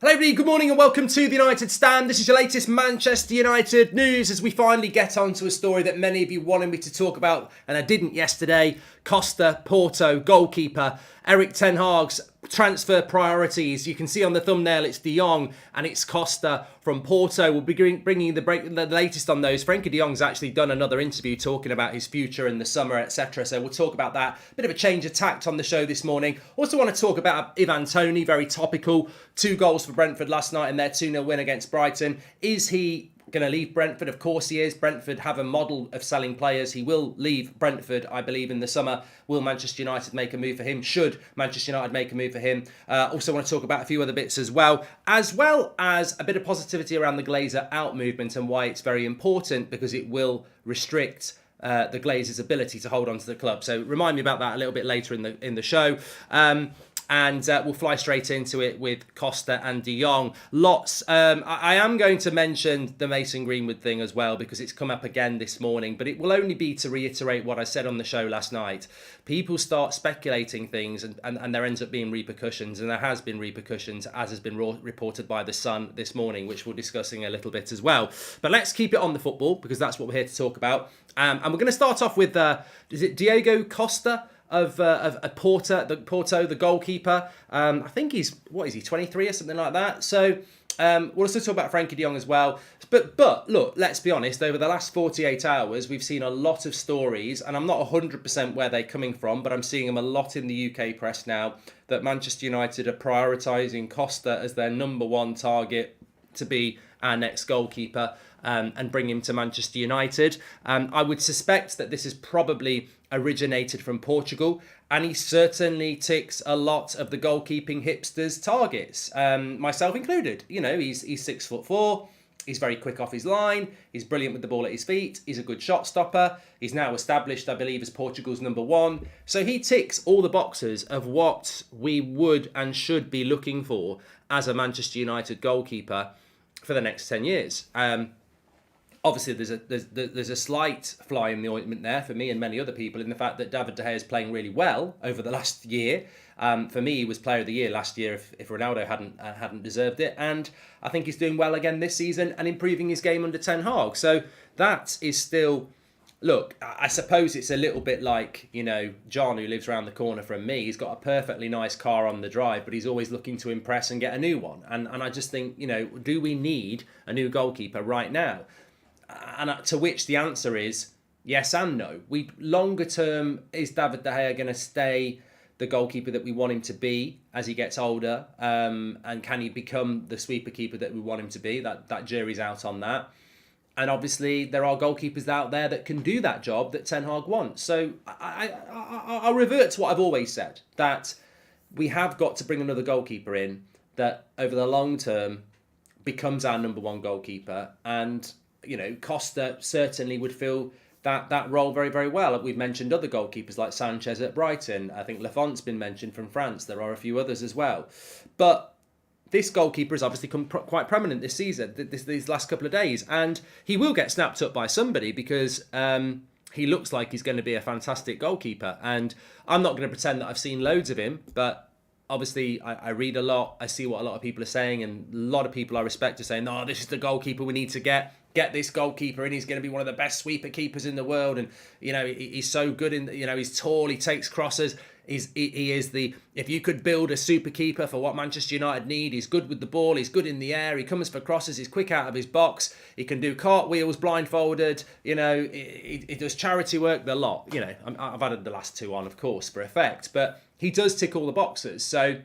Hello everybody, good morning and welcome to the United Stand. This is your latest Manchester United news as we finally get on to a story that many of you wanted me to talk about and I didn't yesterday. Costa, Porto, goalkeeper, Erik ten Hag's transfer priorities. You can see on the thumbnail it's de Jong and it's Costa from Porto. We'll be bringing the latest on those. Frenkie de Jong's actually done another interview talking about his future in the summer, etc. So we'll talk about that. Bit of a change of tact on the show this morning. Also want to talk about Ivan Toney, very topical. 2 goals for Brentford last night in their 2-0 win against Brighton. Is he going to leave Brentford? Of course he is. Brentford have a model of selling players. He will leave Brentford, I believe, in the summer. Will Manchester United make a move for him? Should Manchester United make a move for him? Also want to talk about a few other bits as well as a bit of positivity around the Glazer out movement and why it's very important because it will restrict the Glazers' ability to hold on to the club. So remind me about that a little bit later in the show. And we'll fly straight into it with Costa and de Jong. Lots. I am going to mention the Mason Greenwood thing as well because it's come up again this morning, but it will only be to reiterate what I said on the show last night. People start speculating things and there ends up being repercussions, and there has been repercussions, as has been reported by The Sun this morning, which we'll be discussing a little bit as well. But let's keep it on the football because that's what we're here to talk about. And we're going to start off with, is it Diego Costa? Of Porto, the goalkeeper. I think he's 23 or something like that. So we'll also talk about Frenkie de Jong as well. But look, let's be honest, over the last 48 hours, we've seen a lot of stories, and I'm not 100% where they're coming from, but I'm seeing them a lot in the UK press now, that Manchester United are prioritising Costa as their number one target to be our next goalkeeper and bring him to Manchester United. I would suspect that this is probably originated from Portugal, and he certainly ticks a lot of the goalkeeping hipsters' targets, myself included. You know, he's 6'4", he's very quick off his line, he's brilliant with the ball at his feet, he's a good shot stopper, he's now established, I believe, as Portugal's number one. So he ticks all the boxes of what we would and should be looking for as a Manchester United goalkeeper for the next 10 years. Obviously, there's a slight fly in the ointment there for me and many other people in the fact that David De Gea is playing really well over the last year. For me, he was Player of the Year last year if Ronaldo hadn't deserved it, and I think he's doing well again this season and improving his game under Ten Hag. So that is still. Look, I suppose it's a little bit like, you know, John, who lives around the corner from me. He's got a perfectly nice car on the drive, but he's always looking to impress and get a new one. And I just think, you know, do we need a new goalkeeper right now? And to which the answer is yes and no. Longer term, is David De Gea going to stay the goalkeeper that we want him to be as he gets older? And can he become the sweeper keeper that we want him to be? That jury's out on that. And obviously, there are goalkeepers out there that can do that job that Ten Hag wants. So I'll revert to what I've always said, that we have got to bring another goalkeeper in that over the long term becomes our number one goalkeeper. And, you know, Costa certainly would fill that role very, very well. We've mentioned other goalkeepers like Sanchez at Brighton. I think Lafont's been mentioned from France. There are a few others as well. But this goalkeeper has obviously come quite prominent this season, these last couple of days. And he will get snapped up by somebody because he looks like he's going to be a fantastic goalkeeper. And I'm not going to pretend that I've seen loads of him, but obviously I read a lot. I see what a lot of people are saying, and a lot of people I respect are saying, "No, this is the goalkeeper we need to get this goalkeeper, and he's going to be one of the best sweeper keepers in the world." And, you know, he's so good he's tall, he takes crosses. He is if you could build a super keeper for what Manchester United need, he's good with the ball, he's good in the air, he comes for crosses, he's quick out of his box, he can do cartwheels blindfolded, you know, he does charity work, the lot. You know, I've added the last 2 on, of course, for effect, but he does tick all the boxes. So,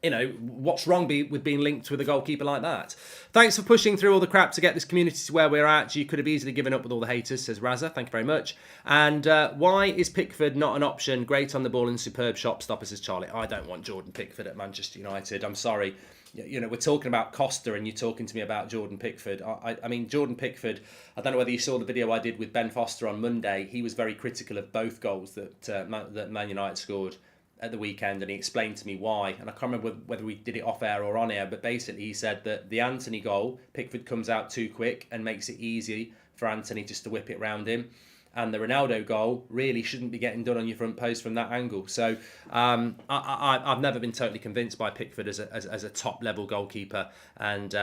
you know, what's wrong with being linked with a goalkeeper like that? Thanks for pushing through all the crap to get this community to where we're at. You could have easily given up with all the haters, says Raza. Thank you very much. And why is Pickford not an option? Great on the ball and superb shot stopper, says Charlie. I don't want Jordan Pickford at Manchester United. I'm sorry. You know, we're talking about Costa and you're talking to me about Jordan Pickford. I mean, Jordan Pickford, I don't know whether you saw the video I did with Ben Foster on Monday. He was very critical of both goals that Man United scored at the weekend, and he explained to me why. And I can't remember whether we did it off air or on air, but basically he said that the Antony goal, Pickford comes out too quick and makes it easy for Antony just to whip it round him. and the Ronaldo goal really shouldn't be getting done on your front post from that angle. So I've never been totally convinced by Pickford as a top level goalkeeper, and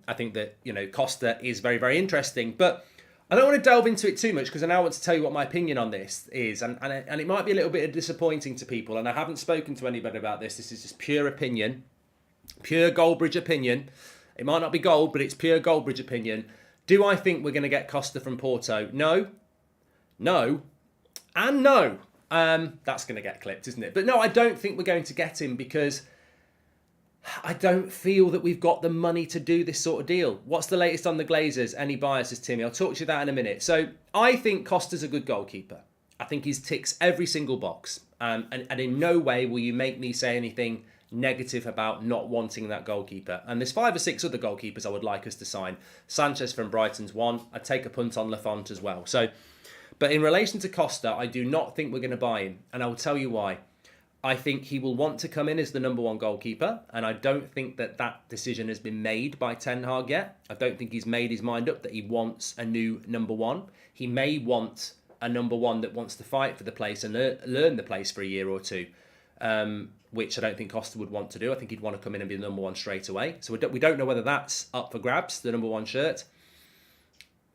I think that Costa is very, very interesting, but I don't want to delve into it too much because I now want to tell you what my opinion on this is, and it might be a little bit disappointing to people, and I haven't spoken to anybody about this. This is just pure opinion, pure Goldbridge opinion. It might not be gold, but it's pure Goldbridge opinion. Do I think we're going to get Costa from Porto? No, and no. That's going to get clipped, isn't it? But no, I don't think we're going to get him because I don't feel that we've got the money to do this sort of deal. What's the latest on the Glazers? Any biases, Timmy? I'll talk to you that in a minute. So I think Costa's a good goalkeeper. I think he ticks every single box. And in no way will you make me say anything negative about not wanting that goalkeeper. And there's 5 or 6 other goalkeepers I would like us to sign. Sanchez from Brighton's one. I'd take a punt on Lafont as well. But in relation to Costa, I do not think we're going to buy him. And I will tell you why. I think he will want to come in as the number 1 goalkeeper, and I don't think that decision has been made by Ten Hag yet. I don't think he's made his mind up that he wants a new number 1. He may want a number 1 that wants to fight for the place and learn the place for a year or two, which I don't think Costa would want to do. I think he'd want to come in and be the number 1 straight away. So we don't know whether that's up for grabs, the number 1 shirt.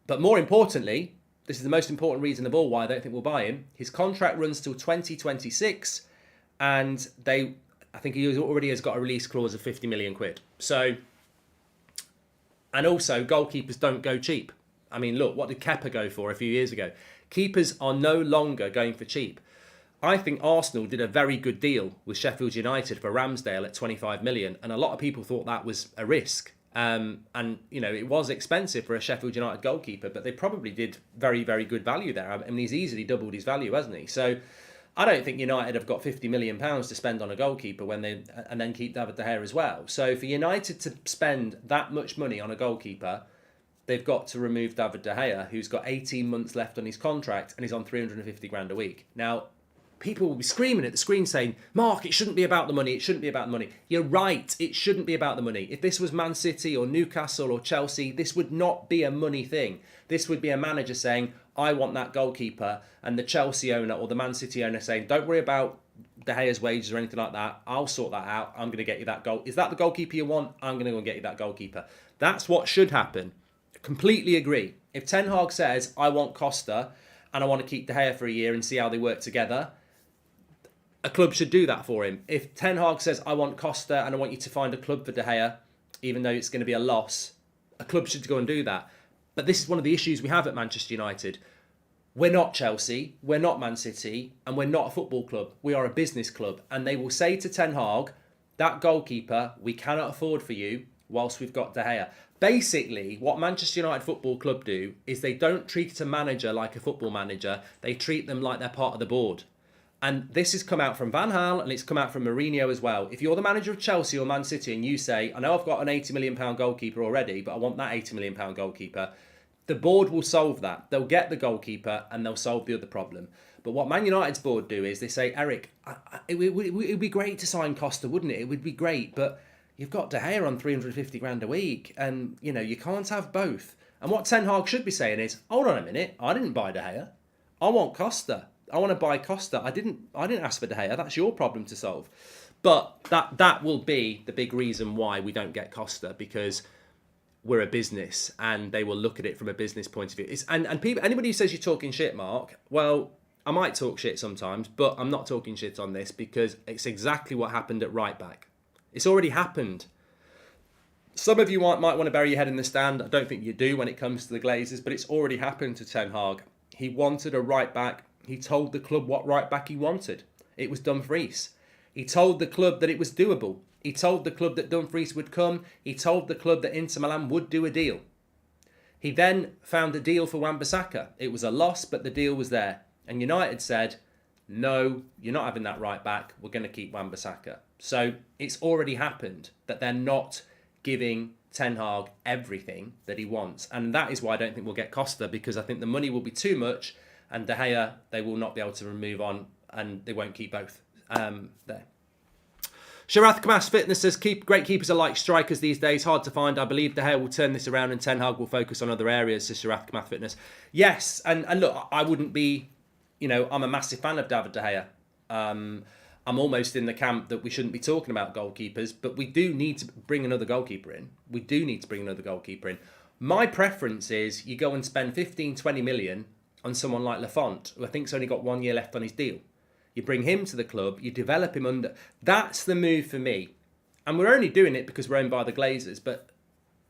But more importantly, this is the most important reason of all why I don't think we'll buy him. His contract runs till 2026. And I think he already has got a release clause of 50 million quid. So, and also goalkeepers don't go cheap. I mean, look, what did Kepa go for a few years ago? Keepers are no longer going for cheap. I think Arsenal did a very good deal with Sheffield United for Ramsdale at 25 million. And a lot of people thought that was a risk. And, it was expensive for a Sheffield United goalkeeper, but they probably did very, very good value there. I mean, he's easily doubled his value, hasn't he? So I don't think United have got £50 million to spend on a goalkeeper and then keep David De Gea as well. So for United to spend that much money on a goalkeeper, they've got to remove David De Gea, who's got 18 months left on his contract and he's on 350 grand a week. Now, people will be screaming at the screen saying, Mark, it shouldn't be about the money. It shouldn't be about the money. You're right. It shouldn't be about the money. If this was Man City or Newcastle or Chelsea, this would not be a money thing. This would be a manager saying, I want that goalkeeper, and the Chelsea owner or the Man City owner saying, don't worry about De Gea's wages or anything like that. I'll sort that out. I'm going to get you that goal. Is that the goalkeeper you want? I'm going to go and get you that goalkeeper. That's what should happen. Completely agree. If Ten Hag says, I want Costa and I want to keep De Gea for a year and see how they work together, a club should do that for him. If Ten Hag says, I want Costa and I want you to find a club for De Gea, even though it's going to be a loss, a club should go and do that. But this is one of the issues we have at Manchester United. We're not Chelsea, we're not Man City, and we're not a football club. We are a business club. And they will say to Ten Hag, that goalkeeper, we cannot afford for you whilst we've got De Gea. Basically, what Manchester United Football Club do is they don't treat a manager like a football manager. They treat them like they're part of the board. And this has come out from Van Gaal and it's come out from Mourinho as well. If you're the manager of Chelsea or Man City and you say, I know I've got an £80 million goalkeeper already, but I want that £80 million goalkeeper, the board will solve that. They'll get the goalkeeper and they'll solve the other problem. But what Man United's board do is they say, Eric, it would be great to sign Costa, wouldn't it? It would be great, but you've got De Gea on 350 grand a week and, you can't have both. And what Ten Hag should be saying is, hold on a minute, I didn't buy De Gea. I want Costa. I want to buy Costa. I didn't ask for De Gea. That's your problem to solve. But that will be the big reason why we don't get Costa, because we're a business and they will look at it from a business point of view. And people, anybody who says you're talking shit, Mark, well, I might talk shit sometimes, but I'm not talking shit on this because it's exactly what happened at right back. It's already happened. Some of you might want to bury your head in the sand. I don't think you do when it comes to the Glazers, but it's already happened to Ten Hag. He wanted a right back. He told the club what right back he wanted. It was Dumfries. He told the club that it was doable. He told the club that Dumfries would come. He told the club that Inter Milan would do a deal. He then found a deal for Wan-Bissaka. It was a loss, but the deal was there. And United said, no, you're not having that right back. We're going to keep Wan-Bissaka. So it's already happened that they're not giving Ten Hag everything that he wants. And that is why I don't think we'll get Costa, because I think the money will be too much. And De Gea, they will not be able to remove on, and they won't keep both there. Sharath Kamas Fitness says, great keepers are like strikers these days, hard to find. I believe De Gea will turn this around and Ten Hag will focus on other areas, says Sharath Kamas Fitness. Yes, and look, I wouldn't be, I'm a massive fan of David De Gea. I'm almost in the camp that we shouldn't be talking about goalkeepers, but we do need to bring another goalkeeper in. My preference is you go and spend 15, 20 million on someone like Lafont, who I think's only got 1 year left on his deal. You bring him to the club, you develop him under. That's the move for me. And we're only doing it because we're owned by the Glazers, but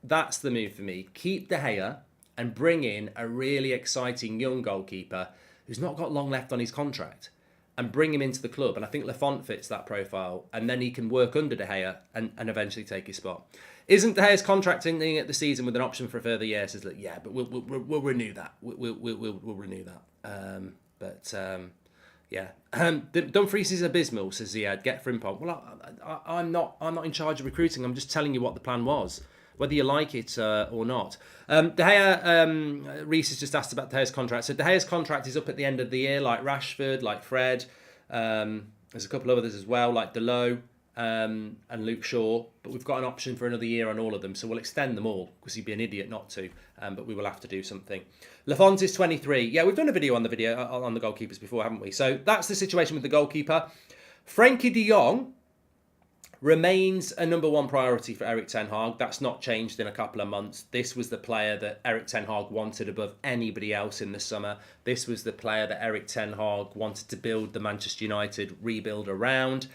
that's the move for me. Keep De Gea and bring in a really exciting young goalkeeper who's not got long left on his contract and bring him into the club. And I think Lafont fits that profile. And then he can work under De Gea and eventually take his spot. Isn't De Gea's contract ending at the season with an option for a further year? Says, like, yeah, but we'll renew that. We'll renew that. Yeah. Dumfries is abysmal, says Ziad. Get Frimpong. Well, I'm not in charge of recruiting. I'm just telling you what the plan was, whether you like it or not. De Gea, Reese has just asked about De Gea's contract. So De Gea's contract is up at the end of the year, like Rashford, like Fred. There's a couple of others as well, like Delo and Luke Shaw. But we've got an option for another year on all of them, so we'll extend them all because he'd be an idiot not to. But we will have to do something. Lafont is 23. Yeah, we've done a video on the goalkeepers before, haven't we? So that's the situation with the goalkeeper. Frankie de Jong remains a number one priority for Erik Ten Hag. That's not changed in a couple of months. This was the player that Erik Ten Hag wanted above anybody else in the summer. This was the player that Erik Ten Hag wanted to build the Manchester United rebuild around.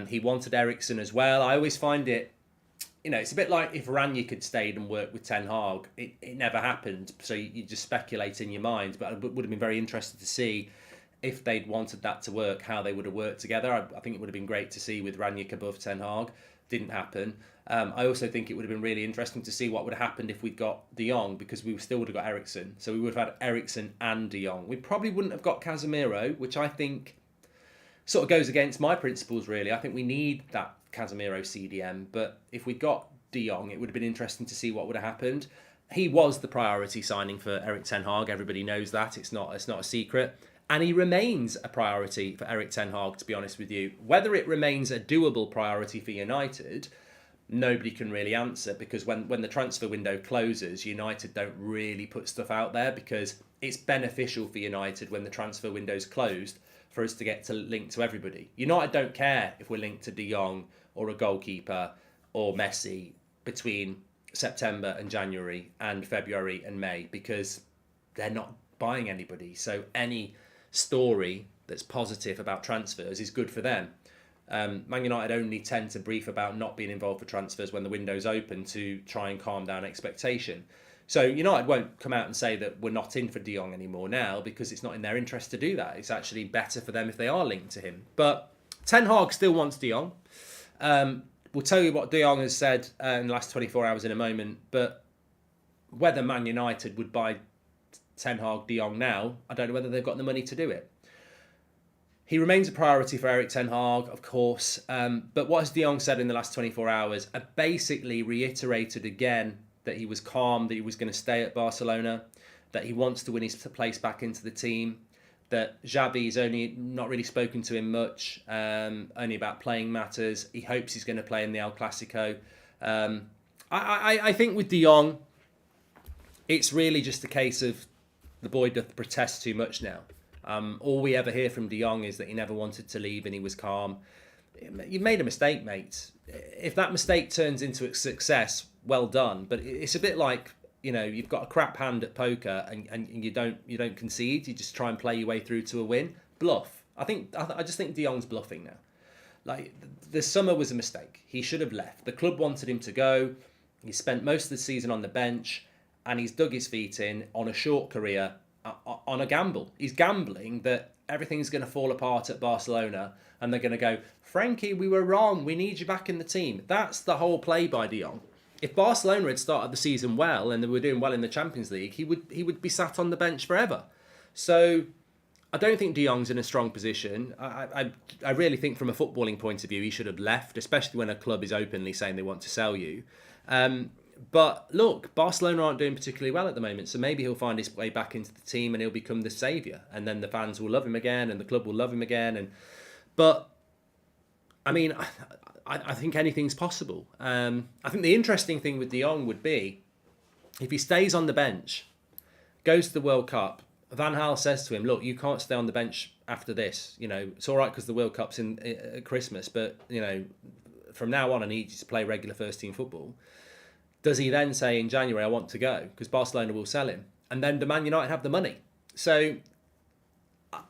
He wanted Eriksen as well. I always find it, it's a bit like if Ranić had stayed and worked with Ten Hag. It never happened, so you just speculate in your mind. But I would have been very interested to see if they'd wanted that to work, how they would have worked together. I think it would have been great to see with Ranić above Ten Hag. Didn't happen. I also think it would have been really interesting to see what would have happened if we'd got De Jong, because we still would have got Eriksen. So we would have had Eriksen and De Jong. We probably wouldn't have got Casemiro, which I think sort of goes against my principles, really. I think we need that Casemiro CDM. But if we got De Jong, it would have been interesting to see what would have happened. He was the priority signing for Erik Ten Hag. Everybody knows that. It's not a secret. And he remains a priority for Erik Ten Hag, to be honest with you. Whether it remains a doable priority for United, nobody can really answer, because when the transfer window closes, United don't really put stuff out there, because it's beneficial for United when the transfer window's closed for us to get to link to everybody. United don't care if we're linked to De Jong or a goalkeeper or Messi between September and January and February and May, because they're not buying anybody. So any story that's positive about transfers is good for them. Man United only tend to brief about not being involved for transfers when the window's open to try and calm down expectation. So United won't come out and say that we're not in for De Jong anymore now, because it's not in their interest to do that. It's actually better for them if they are linked to him. But Ten Hag still wants De Jong. We'll tell you what De Jong has said in the last 24 hours in a moment. But whether Man United would buy Ten Hag De Jong now, I don't know whether they've got the money to do it. He remains a priority for Erik Ten Hag, of course. But what has De Jong said in the last 24 hours? I basically reiterated again that he was calm, that he was going to stay at Barcelona, that he wants to win his place back into the team, that Xavi's only not really spoken to him much, only about playing matters. He hopes he's going to play in the El Clasico. I think with De Jong, it's really just a case of the boy doth protest too much now. All we ever hear from De Jong is that he never wanted to leave and he was calm. You've made a mistake, mate. If that mistake turns into a success, well done. But it's a bit like, you've got a crap hand at poker and you don't concede. You just try and play your way through to a win. Bluff. I just think De Jong's bluffing now. Like, the summer was a mistake. He should have left. The club wanted him to go. He spent most of the season on the bench, and he's dug his feet in on a short career on a gamble. He's gambling that everything's going to fall apart at Barcelona and they're going to go, Frankie, we were wrong. We need you back in the team. That's the whole play by De Jong. If Barcelona had started the season well and they were doing well in the Champions League, he would be sat on the bench forever. So I don't think De Jong's in a strong position. I really think from a footballing point of view, he should have left, especially when a club is openly saying they want to sell you. But look, Barcelona aren't doing particularly well at the moment, so maybe he'll find his way back into the team and he'll become the saviour, and then the fans will love him again and the club will love him again. But I mean, I think anything's possible. I think the interesting thing with De Jong would be if he stays on the bench, goes to the World Cup. Van Gaal says to him, "Look, you can't stay on the bench after this. You know, it's all right because the World Cup's at Christmas, but you know, from now on, I need you to play regular first team football." Does he then say in January, "I want to go," because Barcelona will sell him, and then do Man United have the money? So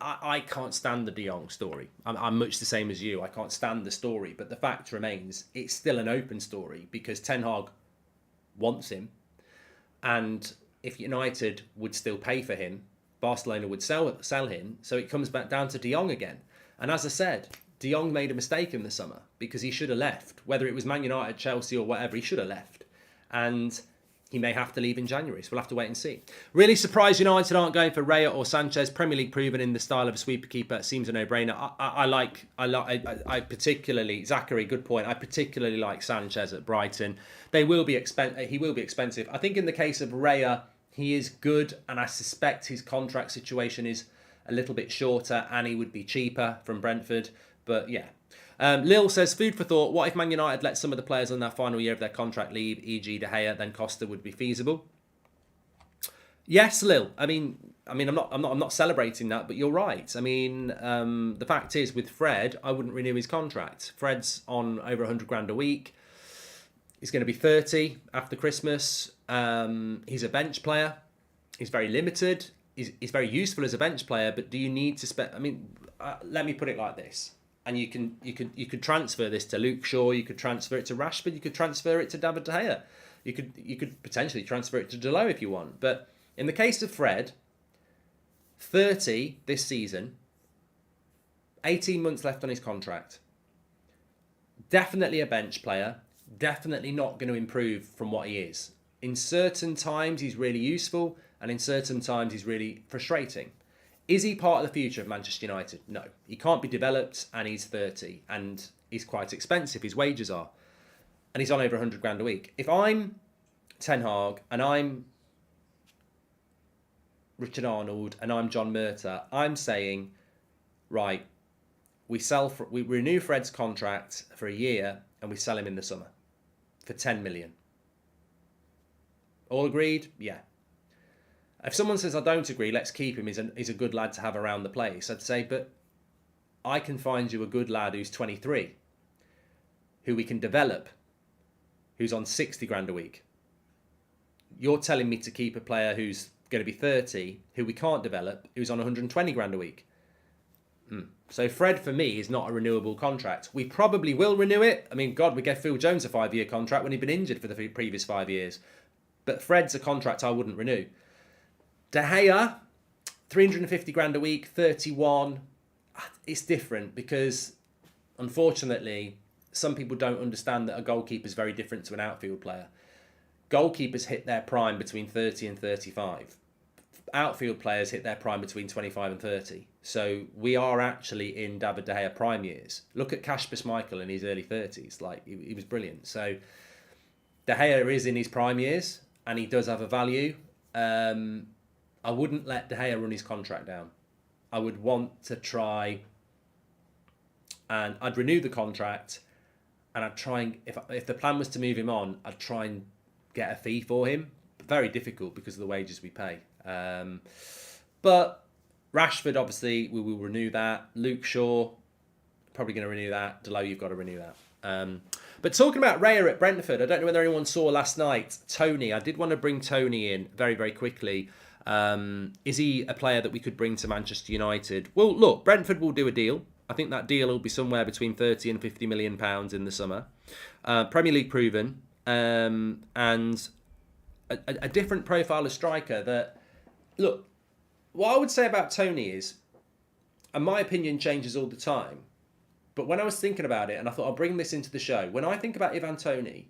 I can't stand the De Jong story. I'm much the same as you. I can't stand the story, but the fact remains, it's still an open story because Ten Hag wants him, and if United would still pay for him, Barcelona would sell him. So it comes back down to De Jong again. And as I said, De Jong made a mistake in the summer because he should have left. Whether it was Man United, Chelsea, or whatever, he should have left. And he may have to leave in January, so we'll have to wait and see. Really surprised United aren't going for Raya or Sanchez. Premier League proven in the style of a sweeper keeper. Seems a no-brainer. I particularly, Zachary, good point. I particularly like Sanchez at Brighton. He will be expensive. I think in the case of Raya, he is good, and I suspect his contract situation is a little bit shorter, and he would be cheaper from Brentford. But yeah. Lil says, food for thought. What if Man United let some of the players on their final year of their contract leave, e.g. De Gea, then Costa would be feasible? Yes, Lil. I mean, I'm not celebrating that, but you're right. I mean, the fact is, with Fred, I wouldn't renew his contract. Fred's on over 100 grand a week. He's going to be 30 after Christmas. He's a bench player. He's very limited. He's very useful as a bench player, but do you need to spend? I mean, let me put it like this. And you could transfer this to Luke Shaw, you could transfer it to Rashford, you could transfer it to David De Gea. You could potentially transfer it to Delo if you want. But in the case of Fred, 30 this season, 18 months left on his contract. Definitely a bench player, definitely not going to improve from what he is. In certain times he's really useful, and in certain times he's really frustrating. Is he part of the future of Manchester United? No. He can't be developed, and he's 30, and he's quite expensive. His wages are. And he's on over 100 grand a week. If I'm Ten Hag, and I'm Richard Arnold, and I'm John Murtagh, I'm saying, right, we renew Fred's contract for a year, and we sell him in the summer for 10 million. All agreed? Yeah. If someone says, I don't agree, let's keep him, he's a good lad to have around the place, I'd say, but I can find you a good lad who's 23, who we can develop, who's on 60 grand a week. You're telling me to keep a player who's going to be 30, who we can't develop, who's on 120 grand a week. So Fred, for me, is not a renewable contract. We probably will renew it. I mean, God, we gave Phil Jones a 5-year contract when he'd been injured for the previous 5 years. But Fred's a contract I wouldn't renew. De Gea, 350 grand a week, 31. It's different because, unfortunately, some people don't understand that a goalkeeper is very different to an outfield player. Goalkeepers hit their prime between 30 and 35. Outfield players hit their prime between 25 and 30. So we are actually in David De Gea prime years. Look at Kasper Schmeichel in his early 30s. Like, he was brilliant. So De Gea is in his prime years, and he does have a value. I wouldn't let De Gea run his contract down. I would want to try, and I'd renew the contract, and I'd try and, if the plan was to move him on, I'd try and get a fee for him. Very difficult because of the wages we pay. But Rashford, obviously, we will renew that. Luke Shaw, probably going to renew that. Delo, you've got to renew that. But talking about Raya at Brentford, I don't know whether anyone saw last night, Tony. I did want to bring Tony in very, very quickly. Is he a player that we could bring to Manchester United? Well, look, Brentford will do a deal. I think that deal will be somewhere between 30 and 50 million pounds in the summer. Premier League proven, and a different profile of striker that, look, what I would say about Tony is, and my opinion changes all the time, but when I was thinking about it, and I thought I'll bring this into the show, when I think about Ivan Toney,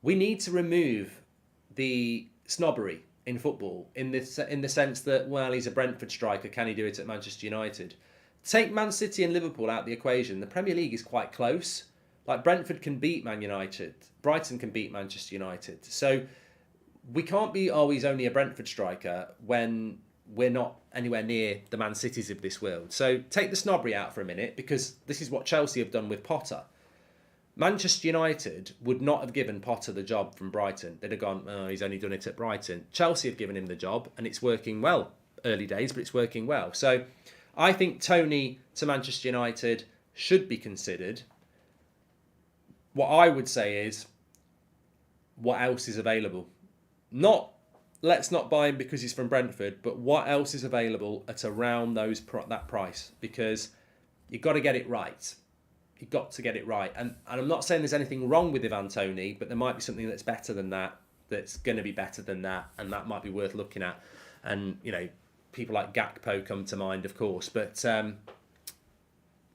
we need to remove the snobbery in football, in the sense that, well, he's a Brentford striker, can he do it at Manchester United? Take Man City and Liverpool out of the equation. The Premier League is quite close. Like, Brentford can beat Man United. Brighton can beat Manchester United. So we can't be, he's only a Brentford striker when we're not anywhere near the Man Cities of this world. So take the snobbery out for a minute, because this is what Chelsea have done with Potter. Manchester United would not have given Potter the job from Brighton. They'd have gone, oh, he's only done it at Brighton. Chelsea have given him the job, and it's working well. Early days, but it's working well. So I think Tony to Manchester United should be considered. What I would say is, what else is available? Not, let's not buy him because he's from Brentford, but what else is available at around that price? Because you've got to get it right. You've got to get it right. And I'm not saying there's anything wrong with Ivan Toney, but there might be something that's better than that, that's going to be better than that, and that might be worth looking at. And, you know, people like Gakpo come to mind, of course. But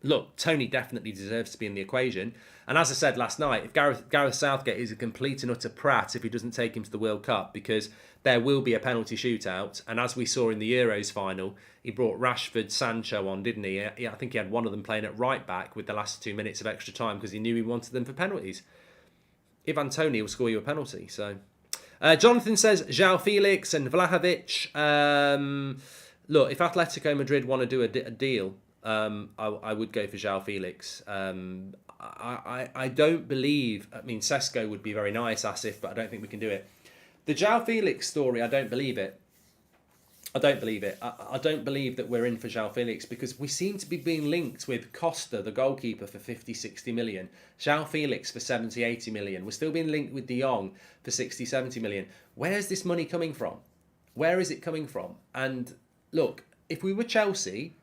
look, Tony definitely deserves to be in the equation. And as I said last night, if Gareth Southgate is a complete and utter prat if he doesn't take him to the World Cup, because there will be a penalty shootout. And as we saw in the Euros final, he brought Rashford, Sancho on, didn't he? I think he had one of them playing at right back with the last 2 minutes of extra time because he knew he wanted them for penalties. Ivan Toney will score you a penalty. So, Jonathan says João Felix and Vlahovic. Look, if Atletico Madrid want to do a deal, I would go for João Felix. I don't believe... I mean, Sesko would be very nice, Asif, but I don't think we can do it. The João Felix story, I don't believe it. I don't believe it. I don't believe that we're in for João Felix because we seem to be being linked with Costa, the goalkeeper, for 50, 60 million. João Felix for 70, 80 million. We're still being linked with De Jong for 60, 70 million. Where's this money coming from? Where is it coming from? And look, if we were Chelsea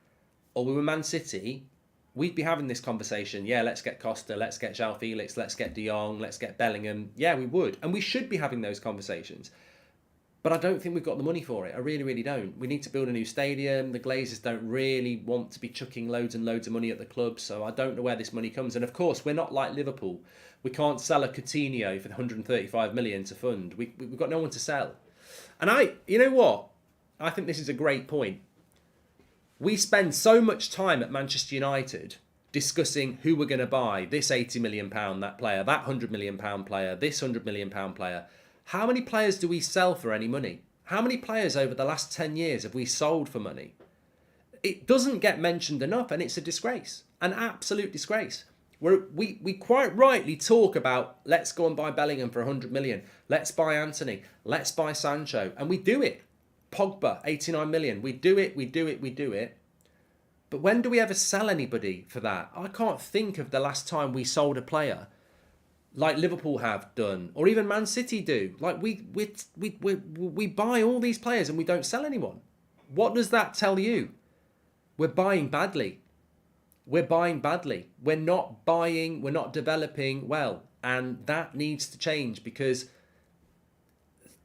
or we were Man City, we'd be having this conversation. Yeah, let's get Costa, let's get João Felix, let's get De Jong, let's get Bellingham. Yeah, we would. And we should be having those conversations. But I don't think we've got the money for it. I really, really don't. We need to build a new stadium. The Glazers don't really want to be chucking loads and loads of money at the club. So I don't know where this money comes. And of course, we're not like Liverpool. We can't sell a Coutinho for 135 million to fund. We've got no one to sell. And you know what? I think this is a great point. We spend so much time at Manchester United discussing who we're going to buy. This £80 million, that player, that £100 million player, this £100 million player. How many players do we sell for any money? How many players over the last 10 years have we sold for money? It doesn't get mentioned enough, and it's a disgrace, an absolute disgrace. We quite rightly talk about, let's go and buy Bellingham for 100 million. Let's buy Anthony. Let's buy Sancho. And we do it. Pogba, 89 million. We do it. But when do we ever sell anybody for that? I can't think of the last time we sold a player like Liverpool have done, or even Man City do. Like we buy all these players and we don't sell anyone. What does that tell you? We're buying badly. We're not buying, we're not developing well. And that needs to change because,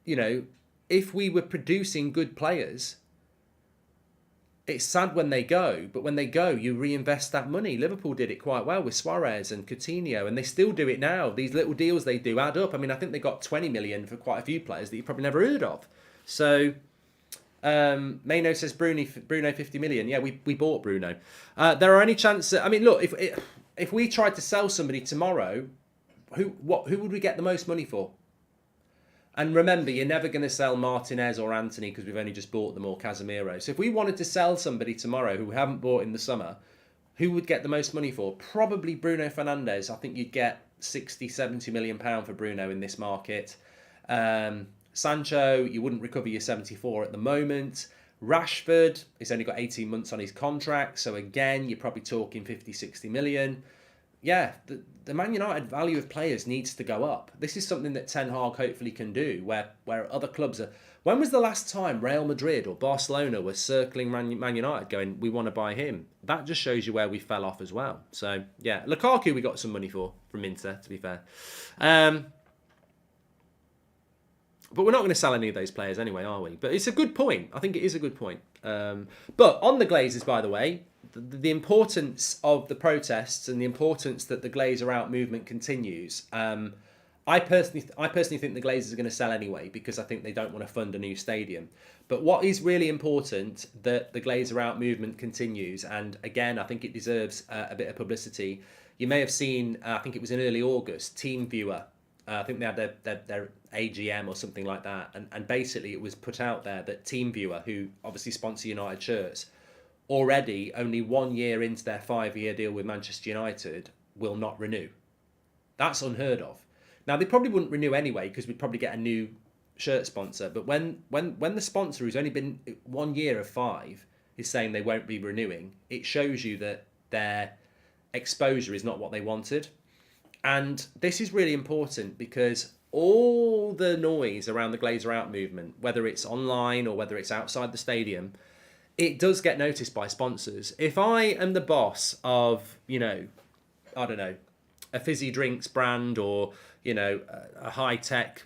you know, if we were producing good players, it's sad when they go, but when they go, you reinvest that money. Liverpool did it quite well with Suarez and Coutinho, and they still do it now. These little deals they do add up. I mean, I think they got 20 million for quite a few players that you've probably never heard of. So, Mayno says Bruno 50 million. Yeah, we bought Bruno. There are any chances... I mean, look, if we tried to sell somebody tomorrow, who would we get the most money for? And remember, you're never going to sell Martinez or Anthony because we've only just bought them, or Casemiro. So if we wanted to sell somebody tomorrow who we haven't bought in the summer, who would get the most money for? Probably Bruno Fernandes. I think you'd get 60, 70 million pound for Bruno in this market. Sancho, you wouldn't recover your 74 at the moment. Rashford, he's only got 18 months on his contract. So again, you're probably talking 50, 60 million. Yeah, the Man United value of players needs to go up. This is something that Ten Hag hopefully can do, where other clubs are... When was the last time Real Madrid or Barcelona were circling Man United going, we want to buy him? That just shows you where we fell off as well. So, yeah, Lukaku we got some money for from Inter, to be fair. But we're not going to sell any of those players anyway, are we? But it's a good point. I think it is a good point. But on the Glazers, by the way, the importance of the protests and the importance that the Glazer out movement continues. I personally think the Glazers are going to sell anyway because I think they don't want to fund a new stadium. But what is really important that the Glazer out movement continues, and again, I think it deserves a bit of publicity. You may have seen, I think it was in early August, TeamViewer. I think they had their AGM or something like that, and basically it was put out there that TeamViewer, who obviously sponsor United shirts, already only 1 year into their 5-year deal with Manchester United, will not renew. That's unheard of. Now, they probably wouldn't renew anyway because we'd probably get a new shirt sponsor. But when the sponsor who's only been 1 year of 5 is saying they won't be renewing, it shows you that their exposure is not what they wanted. And this is really important because all the noise around the Glazer out movement, whether it's online or whether it's outside the stadium, it does get noticed by sponsors. If I am the boss of, I don't know, a fizzy drinks brand or, a high-tech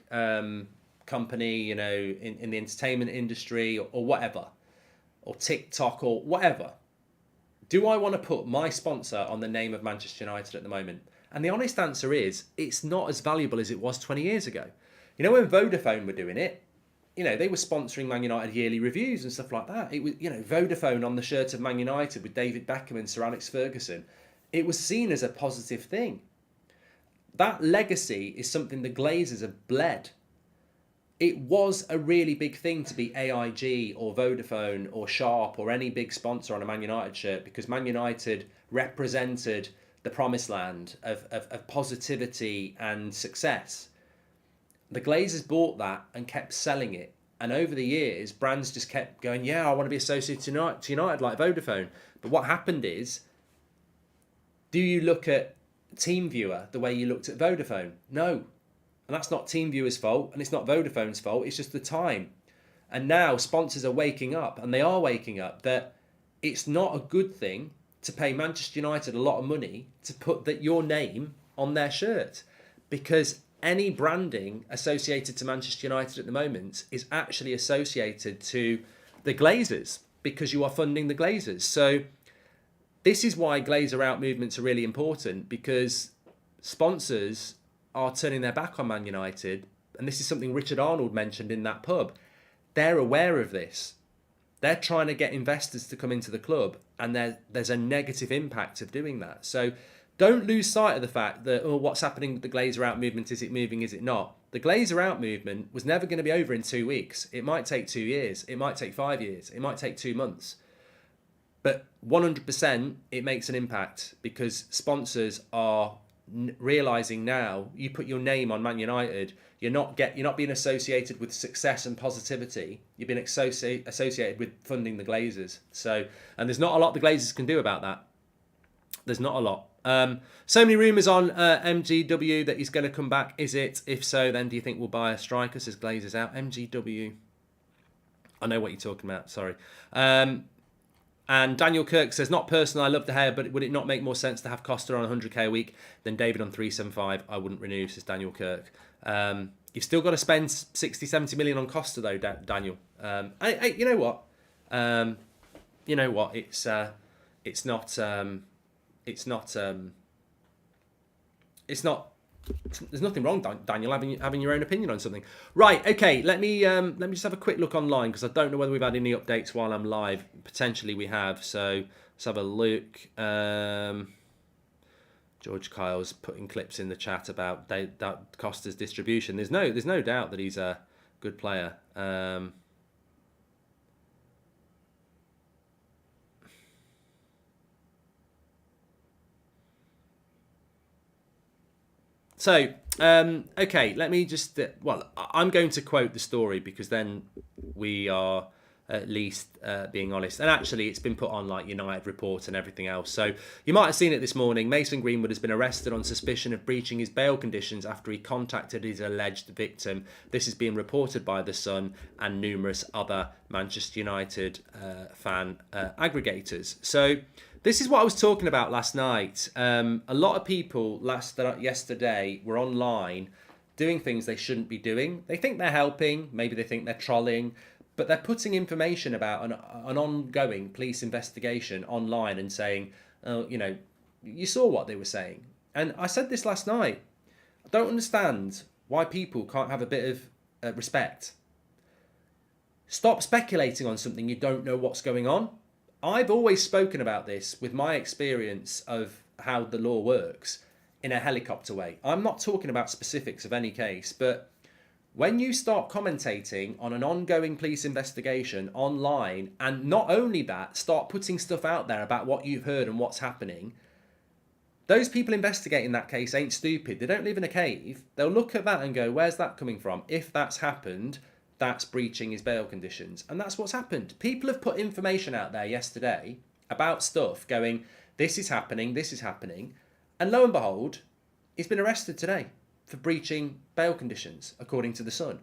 company, in the entertainment industry or whatever, or TikTok or whatever, do I want to put my sponsor on the name of Manchester United at the moment? And the honest answer is, it's not as valuable as it was 20 years ago. When Vodafone were doing it, they were sponsoring Man United yearly reviews and stuff like that. It was, Vodafone on the shirt of Man United with David Beckham and Sir Alex Ferguson. It was seen as a positive thing. That legacy is something the Glazers have bled. It was a really big thing to be AIG or Vodafone or Sharp or any big sponsor on a Man United shirt because Man United represented the promised land of positivity and success. The Glazers bought that and kept selling it. And over the years, brands just kept going, yeah, I want to be associated to United like Vodafone. But what happened is, do you look at TeamViewer the way you looked at Vodafone? No. And that's not TeamViewer's fault, and it's not Vodafone's fault, it's just the time. And now sponsors are waking up, and they are waking up, that it's not a good thing to pay Manchester United a lot of money to put your name on their shirt. Because any branding associated to Manchester United at the moment is actually associated to the Glazers, because you are funding the Glazers. So this is why Glazer out movements are really important, because sponsors are turning their back on Man United, and this is something Richard Arnold mentioned in that pub. They're aware of this. They're trying to get investors to come into the club, and there's a negative impact of doing that. So don't lose sight of the fact that, what's happening with the Glazer out movement? Is it moving? Is it not? The Glazer out movement was never going to be over in 2 weeks. It might take 2 years. It might take 5 years. It might take 2 months. But 100% it makes an impact, because sponsors are realising now, you put your name on Man United, you're not being associated with success and positivity. You've been associated with funding the Glazers. So, and there's not a lot the Glazers can do about that. There's not a lot. So many rumours on MGW that he's going to come back. Is it? If so, then do you think we'll buy a striker? Says Glazers out. MGW. I know what you're talking about. Sorry. And Daniel Kirk says, not personal, I love the hair, but would it not make more sense to have Costa on 100k a week than David on 375? I wouldn't renew, says Daniel Kirk. You've still got to spend 60, 70 million on Costa though, Daniel. You know what? There's nothing wrong, Daniel, having your own opinion on something. Right, okay, let me just have a quick look online, because I don't know whether we've had any updates while I'm live. Potentially we have, so let's have a look. George Kyle's putting clips in the chat about Costa's distribution. There's no doubt that he's a good player. So, okay, let me just... I'm going to quote the story, because then we are at least being honest. And actually, it's been put on like United Report and everything else. So, you might have seen it this morning. Mason Greenwood has been arrested on suspicion of breaching his bail conditions after he contacted his alleged victim. This is being reported by The Sun and numerous other Manchester United fan aggregators. So... this is what I was talking about last night. A lot of people yesterday were online doing things they shouldn't be doing. They think they're helping, maybe they think they're trolling, but they're putting information about an ongoing police investigation online and saying, you saw what they were saying. And I said this last night. I don't understand why people can't have a bit of respect. Stop speculating on something you don't know what's going on. I've always spoken about this with my experience of how the law works in a helicopter way. I'm not talking about specifics of any case, but when you start commentating on an ongoing police investigation online, and not only that, start putting stuff out there about what you've heard and what's happening, Those people investigating that case ain't stupid. They don't live in a cave. They'll look at that and go, where's that coming from? If that's happened, that's breaching his bail conditions. And that's what's happened. People have put information out there yesterday about stuff going, this is happening, this is happening. And lo and behold, he's been arrested today for breaching bail conditions, according to The Sun.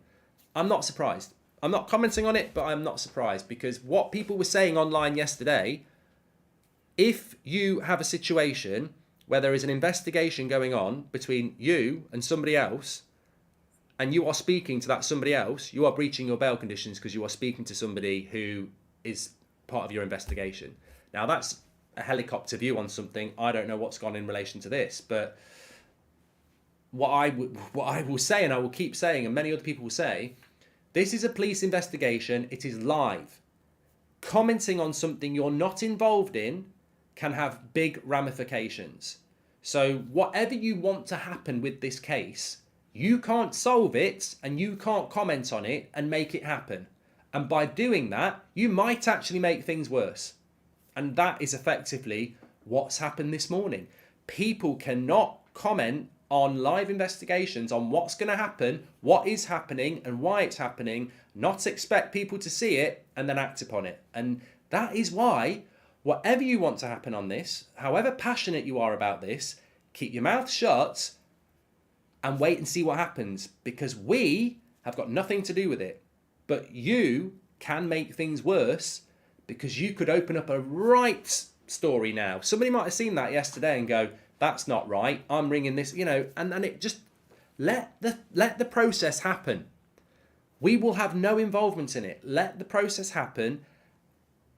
I'm not surprised. I'm not commenting on it, but I'm not surprised, because what people were saying online yesterday, if you have a situation where there is an investigation going on between you and somebody else, and you are speaking to that somebody else, you are breaching your bail conditions because you are speaking to somebody who is part of your investigation. Now, that's a helicopter view on something. I don't know what's gone in relation to this, but what I will say, and I will keep saying, and many other people will say, this is a police investigation. It is live. Commenting on something you're not involved in can have big ramifications. So whatever you want to happen with this case, you can't solve it and you can't comment on it and make it happen. And by doing that, you might actually make things worse. And that is effectively what's happened this morning. People cannot comment on live investigations on what's going to happen, what is happening and why it's happening, not expect people to see it and then act upon it. And that is why whatever you want to happen on this, however passionate you are about this, keep your mouth shut and wait and see what happens, because we have got nothing to do with it. But you can make things worse, because you could open up a right story now. Somebody might have seen that yesterday and go, that's not right, I'm ringing this, and it just let the process happen. We will have no involvement in it. Let the process happen.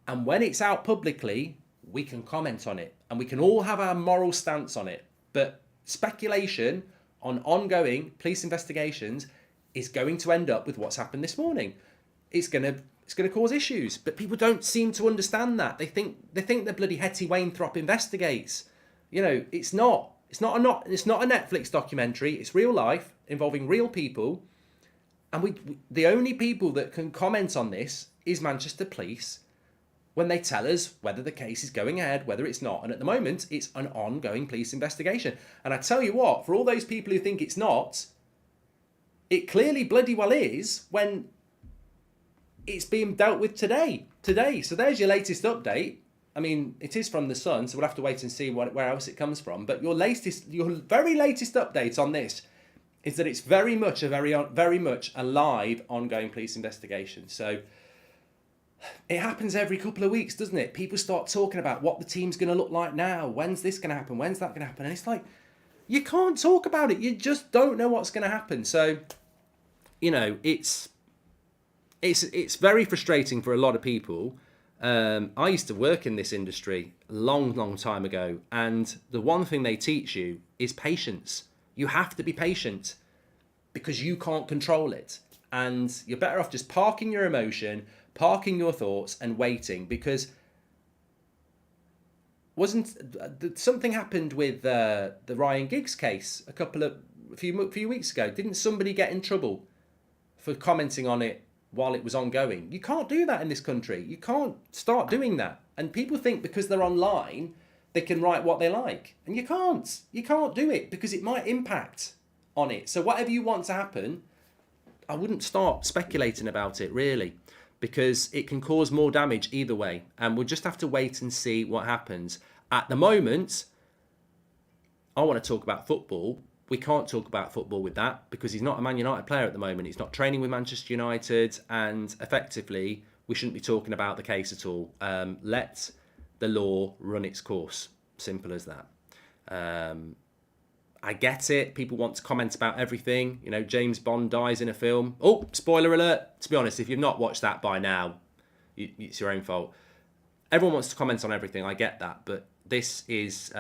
And when it's out publicly, we can comment on it and we can all have our moral stance on it. But speculation on ongoing police investigations is going to end up with what's happened this morning. It's going to cause issues, but people don't seem to understand that. They think the bloody Hetty Wainthropp investigates. It's not a Netflix documentary. It's real life involving real people. And the only people that can comment on this is Manchester Police, when they tell us whether the case is going ahead, whether it's not. And at the moment, it's an ongoing police investigation. And I tell you what, for all those people who think it's not, it clearly bloody well is, when it's being dealt with today. So there's your latest update. I mean, it is from The Sun, so we'll have to wait and see where else it comes from. But your very latest update on this is that it's very much a live, ongoing police investigation. So it happens every couple of weeks, doesn't it? People start talking about what the team's going to look like now. When's this going to happen? When's that going to happen? And it's like, you can't talk about it. You just don't know what's going to happen. So, it's very frustrating for a lot of people. I used to work in this industry long time ago. And the one thing they teach you is patience. You have to be patient because you can't control it. And you're better off just parking your emotion, parking your thoughts and waiting, because something happened with the Ryan Giggs case a few weeks ago? Didn't somebody get in trouble for commenting on it while it was ongoing? You can't do that in this country. You can't start doing that. And people think because they're online, they can write what they like. And you can't. You can't do it because it might impact on it. So whatever you want to happen, I wouldn't start speculating about it, really, because it can cause more damage either way. And we'll just have to wait and see what happens. At the moment, I want to talk about football. We can't talk about football with that because he's not a Man United player at the moment. He's not training with Manchester United, and effectively, we shouldn't be talking about the case at all. Let the law run its course. Simple as that. I get it. People want to comment about everything. James Bond dies in a film. Oh, spoiler alert. To be honest, if you've not watched that by now, it's your own fault. Everyone wants to comment on everything. I get that. But this is...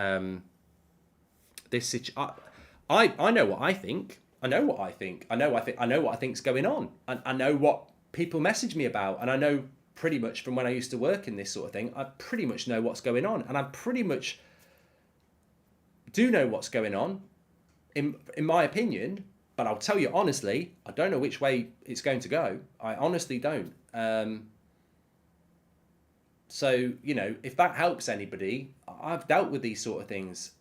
I know what I think. I know what I think. I know what I think's going on. And I know what people message me about. And I know pretty much from when I used to work in this sort of thing, I pretty much know what's going on. And I pretty much do know what's going on, in my opinion, but I'll tell you honestly, I don't know which way it's going to go. I honestly don't. So, if that helps anybody, I've dealt with these sort of things,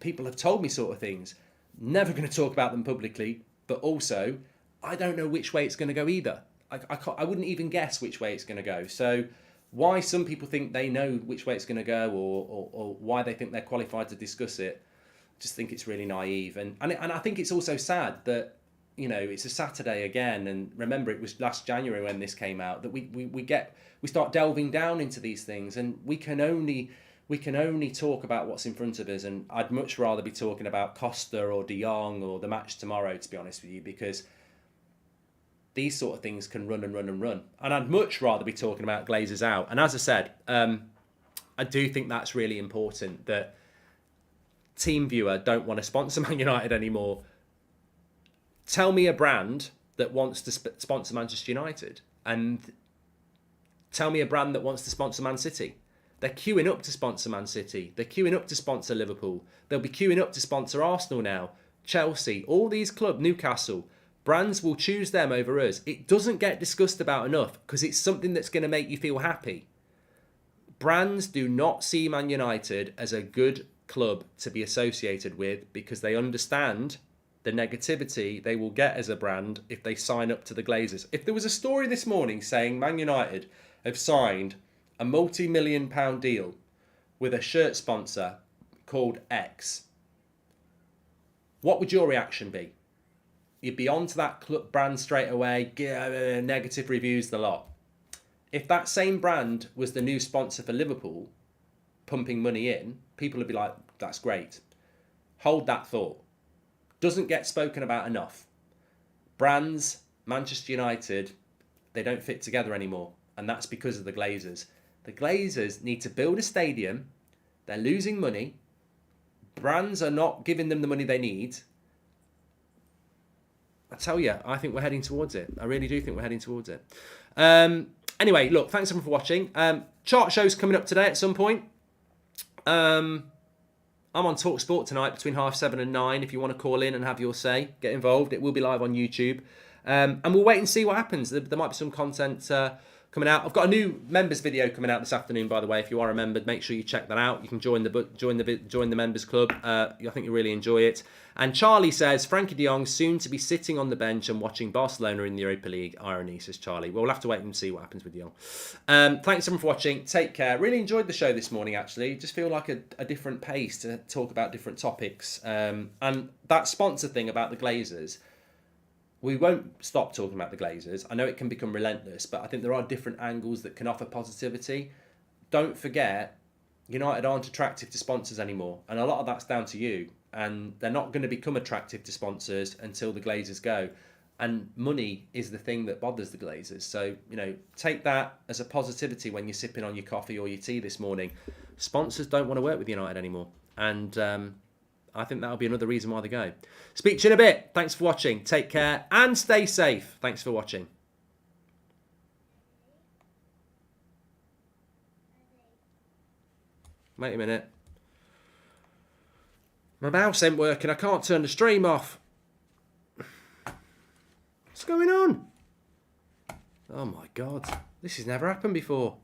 people have told me sort of things. Never going to talk about them publicly, but also I don't know which way it's going to go either. I wouldn't even guess which way it's going to go. So why some people think they know which way it's going to go, or why they think they're qualified to discuss it, I just think it's really naive. And I think it's also sad that, you know, it's a Saturday again, and remember it was last January when this came out, that we start delving down into these things, and we can only talk about what's in front of us. And I'd much rather be talking about Costa or De Jong or the match tomorrow, to be honest with you, because these sort of things can run and run and run. And I'd much rather be talking about Glazers out. And as I said, I do think that's really important, that TeamViewer don't want to sponsor Man United anymore. Tell me a brand that wants to sponsor Manchester United, and tell me a brand that wants to sponsor Man City. They're queuing up to sponsor Man City. They're queuing up to sponsor Liverpool. They'll be queuing up to sponsor Arsenal now, Chelsea, all these clubs, Newcastle. Brands will choose them over us. It doesn't get discussed about enough because it's something that's going to make you feel happy. Brands do not see Man United as a good club to be associated with because they understand the negativity they will get as a brand if they sign up to the Glazers. If there was a story this morning saying Man United have signed a multi-million-pound deal with a shirt sponsor called X, what would your reaction be? You'd be onto that club brand straight away, negative reviews, the lot. If that same brand was the new sponsor for Liverpool, pumping money in, people would be like, that's great. Hold that thought. Doesn't get spoken about enough. Brands, Manchester United, they don't fit together anymore. And that's because of the Glazers. The Glazers need to build a stadium. They're losing money. Brands are not giving them the money they need. I tell you, I think we're heading towards it. I really do think we're heading towards it. Anyway, look, thanks everyone for watching. Chart show's coming up today at some point. I'm on TalkSport tonight between 7:30 and 9. If you want to call in and have your say, get involved. It will be live on YouTube. And we'll wait and see what happens. There might be some content coming out. I've got a new members video coming out this afternoon, by the way. If you are a member, make sure you check that out. You can join the members club. I think you'll really enjoy it. And Charlie says, Frankie de Jong soon to be sitting on the bench and watching Barcelona in the Europa League. Irony, says Charlie. Well, we'll have to wait and see what happens with de Jong. Thanks everyone for watching. Take care. Really enjoyed the show this morning, actually. Just feel like a different pace to talk about different topics. And that sponsor thing about the Glazers, we won't stop talking about the Glazers. I know it can become relentless, but I think there are different angles that can offer positivity. Don't forget, United aren't attractive to sponsors anymore, and a lot of that's down to you. And they're not going to become attractive to sponsors until the Glazers go. And money is the thing that bothers the Glazers. So, take that as a positivity when you're sipping on your coffee or your tea this morning. Sponsors don't want to work with United anymore. And I think that'll be another reason why they go. Speak to you in a bit. Thanks for watching. Take care and stay safe. Thanks for watching. Wait a minute. My mouse ain't working. I can't turn the stream off. What's going on? Oh my God. This has never happened before.